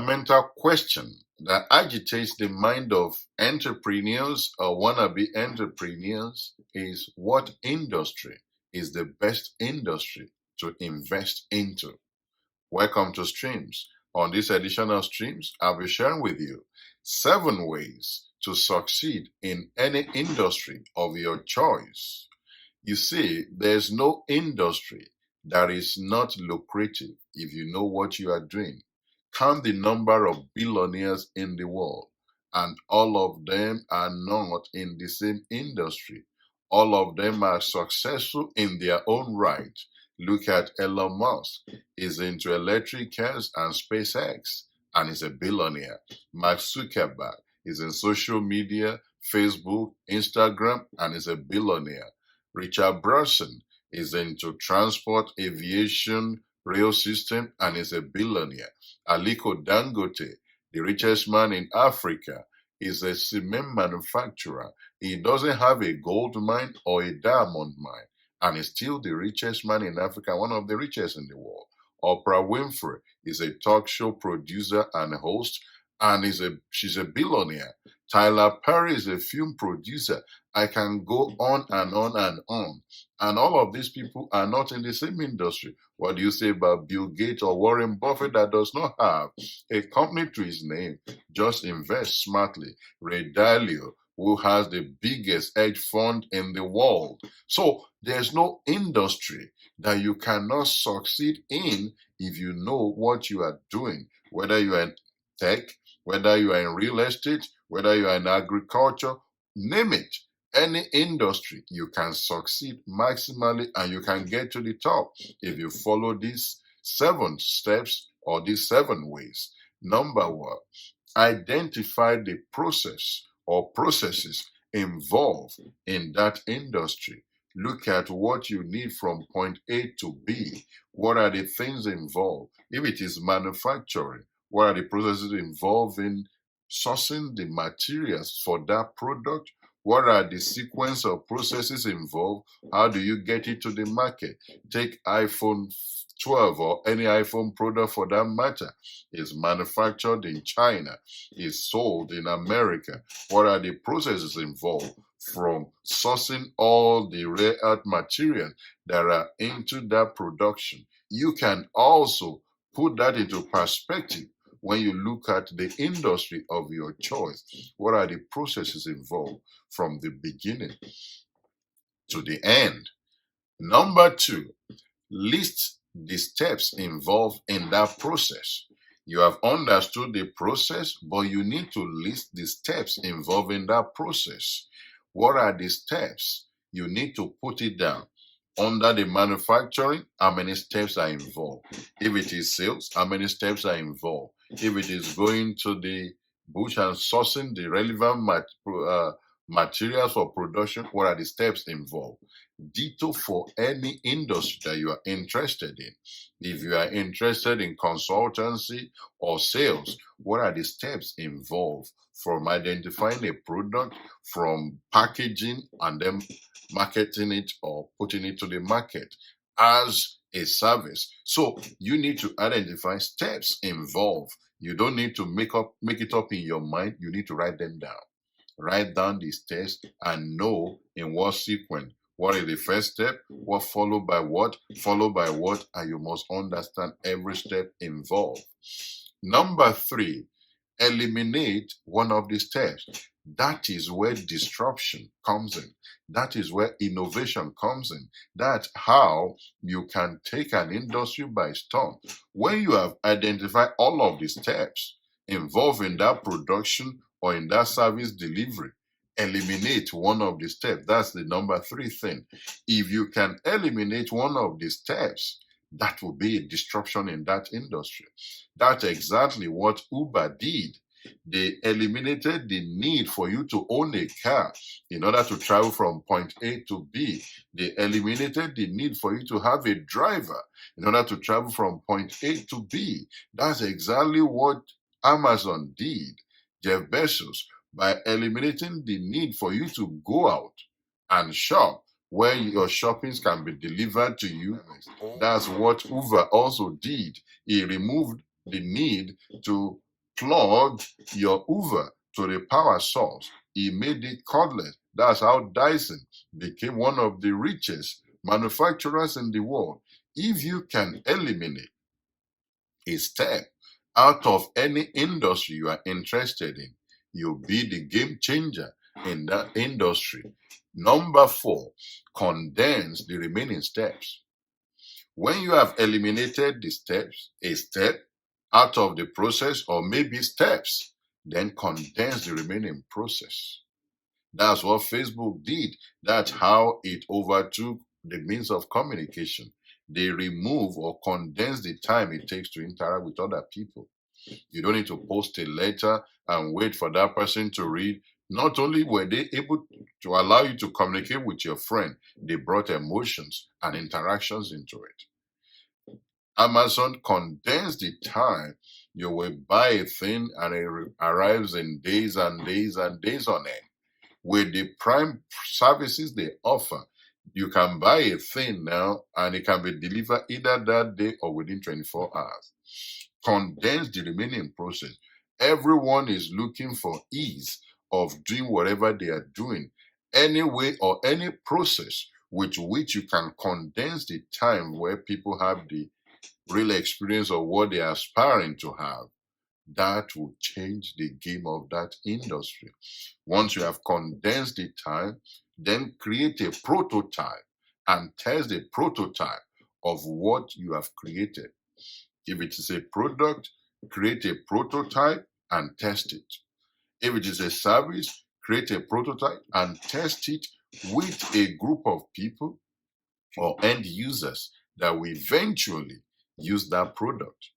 fundamental question that agitates the mind of entrepreneurs or wannabe entrepreneurs is what industry is the best industry to invest into? Welcome to Streams. On this edition of Streams, I'll be sharing with you 7 ways to succeed in any industry of your choice. You see, there's no industry that is not lucrative if you know what you are doing. Count the number of billionaires in the world, and all of them are not in the same industry. All of them are successful in their own right. Look at Elon Musk. He's into electric cars and SpaceX, and he's a billionaire. Mark Zuckerberg is in social media, Facebook, Instagram, and is a billionaire. Richard Branson is into transport, aviation, rail system, and is a billionaire. Aliko Dangote, the richest man in Africa, is a cement manufacturer. He doesn't have a gold mine or a diamond mine, and is still the richest man in Africa, one of the richest in the world. Oprah Winfrey is a talk show producer and host, and she's a billionaire. Tyler Perry is a film producer. I can go on and on and on. And all of these people are not in the same industry. What do you say about Bill Gates or Warren Buffett that does not have a company to his name? Just invest smartly. Ray Dalio, who has the biggest hedge fund in the world. So there's no industry that you cannot succeed in if you know what you are doing, whether you are in tech, whether you are in real estate, whether you are in agriculture, name it. Any industry, you can succeed maximally and you can get to the top if you follow these 7 steps or these 7 ways. Number 1, identify the process or processes involved in that industry. Look at what you need from point A to B. What are the things involved? If it is manufacturing, what are the processes involved in sourcing the materials for that product? What are the sequence of processes involved? How do you get it to the market? Take iPhone 12 or any iPhone product for that matter. Is manufactured in China, is sold in America. What are the processes involved from sourcing all the rare earth materials that are into that production? You can also put that into perspective when you look at the industry of your choice. What are the processes involved from the beginning to the end? Number 2, list the steps involved in that process. You have understood the process, but you need to list the steps involved in that process. What are the steps? You need to put it down. Under the manufacturing, how many steps are involved? If it is sales, how many steps are involved? If it is going to the bush and sourcing the relevant materials for production, what are the steps involved? Ditto for any industry that you are interested in. If you are interested in consultancy or sales, what are the steps involved from identifying a product, from packaging and then marketing it or putting it to the market as a service? So you need to identify steps involved. You don't need to make it up in your mind. You need to write them down. Write down the steps and know in what sequence. What is the first step? What followed by what? Followed by what? And you must understand every step involved. Number 3, eliminate one of the steps. That is where disruption comes in. That is where innovation comes in. That's how you can take an industry by storm. When you have identified all of the steps involved in that production or in that service delivery, eliminate one of the steps. That's the number 3 thing. If you can eliminate one of the steps, that will be a disruption in that industry. That's exactly what Uber did. They eliminated the need for you to own a car in order to travel from point A to B. They eliminated the need for you to have a driver in order to travel from point A to B. That's exactly what Amazon did. Jeff Bezos, by eliminating the need for you to go out and shop where your shoppings can be delivered to you. That's what Uber also did. He removed the need to plug your Hoover to the power source. He made it cordless. That's how Dyson became one of the richest manufacturers in the world. If you can eliminate a step out of any industry you are interested in, you'll be the game changer in that industry. Number four, condense the remaining steps. When you have eliminated the steps, a step out of the process, or maybe steps, then condense the remaining process. That's what Facebook did. That's how it overtook the means of communication. They remove or condense the time it takes to interact with other people. You don't need to post a letter and wait for that person to read. Not only were they able to allow you to communicate with your friend, they brought emotions and interactions into it. Amazon condensed the time you will buy a thing and it arrives in days and days and days on end. With the prime services they offer, you can buy a thing now and it can be delivered either that day or within 24 hours. Condense the remaining process. Everyone is looking for ease of doing whatever they are doing. Any way or any process with which you can condense the time where people have the real experience of what they are aspiring to have, that will change the game of that industry. Once you have condensed the time, then create a prototype and test the prototype of what you have created. If it is a product, create a prototype and test it. If it is a service, create a prototype and test it with a group of people or end users that will eventually use that product.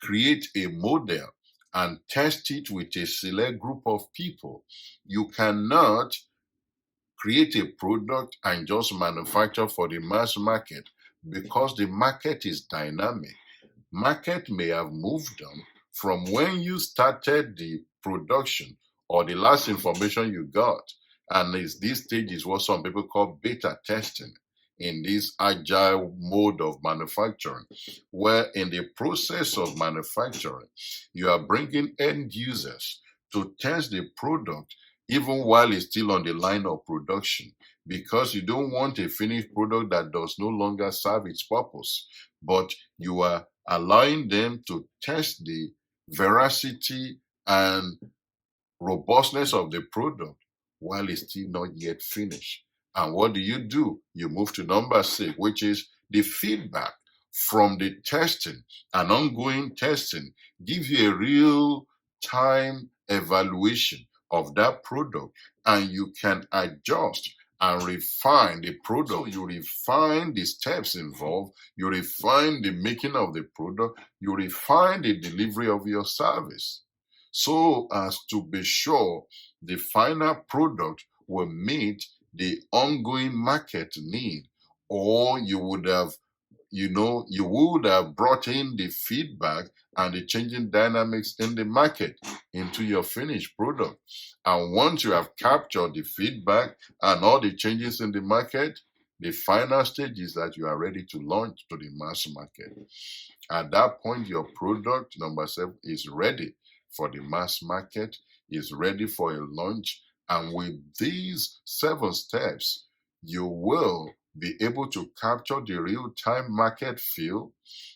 Create a model and test it with a select group of people. You cannot create a product and just manufacture for the mass market because the market is dynamic. Market may have moved on from when you started the production or the last information you got. And this stage is what some people call beta testing in this agile mode of manufacturing, where in the process of manufacturing, you are bringing end users to test the product even while it's still on the line of production, because you don't want a finished product that does no longer serve its purpose, but you are allowing them to test the veracity and robustness of the product while it's still not yet finished. And what do? You move to number six, which is the feedback from the testing and ongoing testing. Give you a real time evaluation of that product, and you can adjust and refine the product. So you refine the steps involved, you refine the making of the product, you refine the delivery of your service, so as to be sure the final product will meet the ongoing market need. Or you would have brought in the feedback and the changing dynamics in the market into your finished product. And once you have captured the feedback and all the changes in the market, the final stage is that you are ready to launch to the mass market. At that point, your product, number seven, is ready for the mass market, is ready for a launch. And with these seven steps, you will be able to capture the real-time market feel.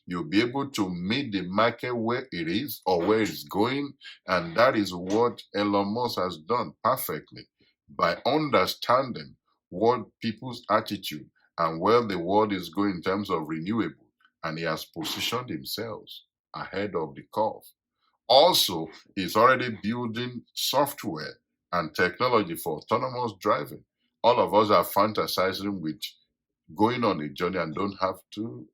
You'll be able to meet the market where it is or where it's going. And that is what Elon Musk has done perfectly by understanding what people's attitude and where the world is going in terms of renewable. And he has positioned himself ahead of the curve. Also, he's already building software and technology for autonomous driving. All of us are fantasizing with going on a journey and don't have to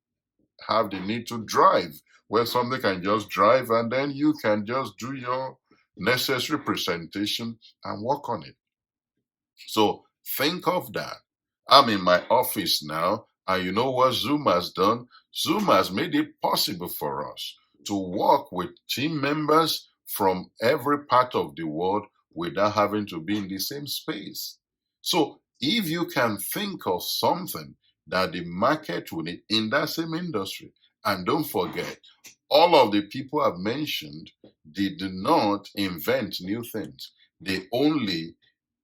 have the need to drive, where something can just drive and then you can just do your necessary presentation and work on it. So think of that. I'm in my office now, and you know what Zoom has done? Zoom has made it possible for us to work with team members from every part of the world without having to be in the same space. So if you can think of something that the market will need in that same industry, And don't forget, all of the people I've mentioned did not invent new things. They only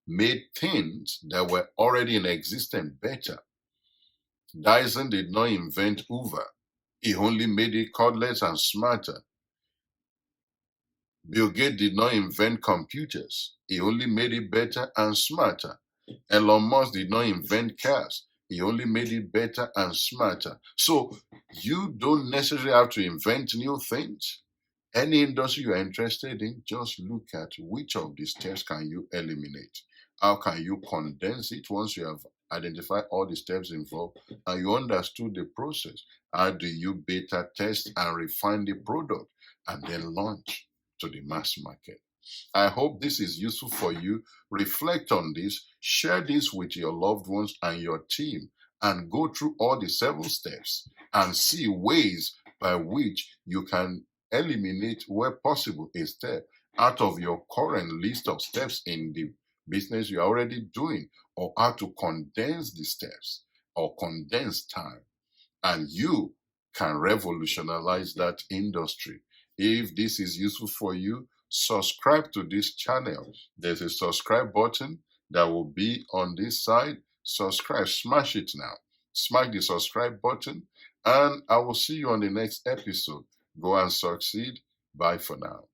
made things that were already in existence better. Dyson did not invent Hoover. He only made it cordless and smarter. Bill Gates did not invent computers. He only made it better and smarter. Elon Musk did not invent cars. He only made it better and smarter. So you don't necessarily have to invent new things. Any industry you're interested in, just look at which of these steps can you eliminate. How can you condense it once you have identified all the steps involved and you understood the process? How do you beta test and refine the product and then launch to the mass market? I hope this is useful for you. Reflect on this, share this with your loved ones and your team, and go through all the 7 steps and see ways by which you can eliminate, where possible, a step out of your current list of steps in the business you're already doing, or how to condense the steps or condense time, and you can revolutionize that industry. If this is useful for you, subscribe to this channel. There's a subscribe button that will be on this side. Subscribe, smash it now. Smash the subscribe button, and I will see you on the next episode. Go and succeed. Bye for now.